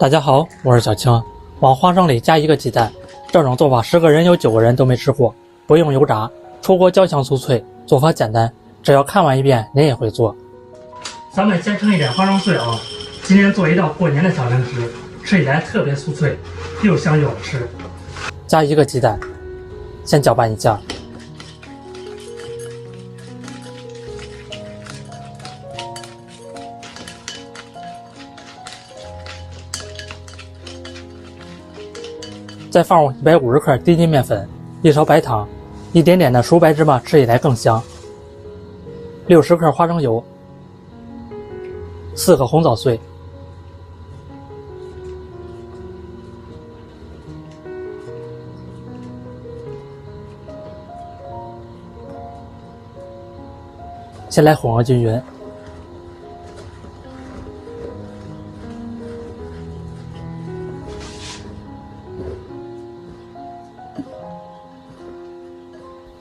大家好，我是小青。往花生里加一个鸡蛋，这种做法10个人有9个人都没吃过。不用油炸，出锅焦香酥脆，做法简单，只要看完一遍，您也会做。咱们先盛一点花生碎啊，今天做一道过年的小零食，吃起来特别酥脆，又香又好吃。加一个鸡蛋，先搅拌一下。再放入150克低筋面粉，1勺白糖，一点点的熟白芝麻，吃起来更香。60克花生油，4个红枣碎，先来混合均匀。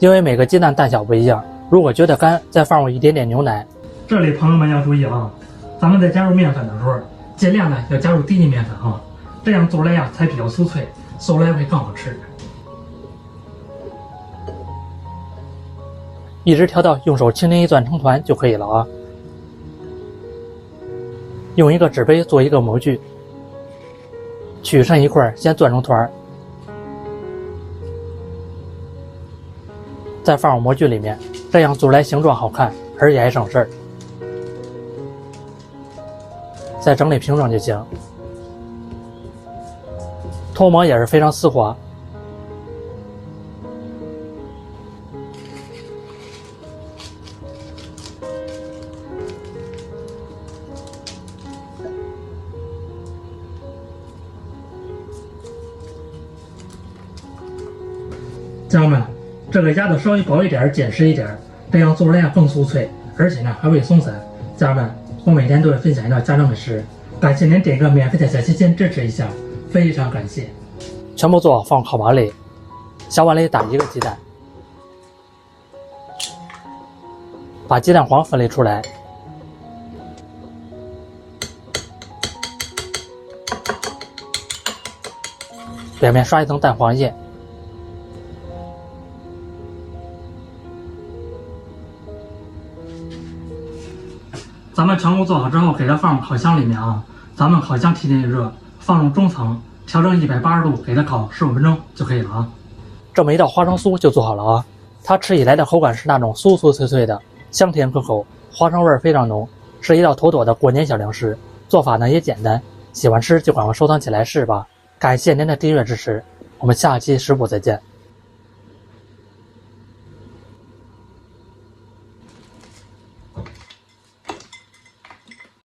因为每个鸡蛋大小不一样，如果觉得干，再放入一点点牛奶。这里朋友们要注意啊，咱们在加入面粉的时候，尽量呢要加入低筋面粉啊，这样做出来呀才比较酥脆，做出来会更好吃。一直调到用手轻轻一攥成团就可以了啊。用一个纸杯做一个模具，取剩一块先攥成团，再放入模具里面，这样做出来形状好看，而且还省事儿。再整理平整就行。脱模也是非常丝滑。家人们，这个压的稍微薄一点，紧实一点，这样做出来更酥脆，而且呢还会松散。家人们，我每天都会分享一道家常美食，感谢您点一个免费的小心心支持一下，非常感谢。全部做好放烤碗里，小碗里打一个鸡蛋，把鸡蛋黄分离出来，表面刷一层蛋黄液。咱们全部做好之后，给它放入烤箱里面啊。咱们烤箱提前预热，放入中层，调整180度，给它烤15分钟就可以了啊。这么一道花生酥就做好了啊。它吃起来的口感是那种酥酥脆脆的，香甜可口，花生味非常浓，是一道妥妥的过年小零食。做法呢也简单，喜欢吃就赶快收藏起来试吧。感谢您的订阅支持，我们下期食谱再见。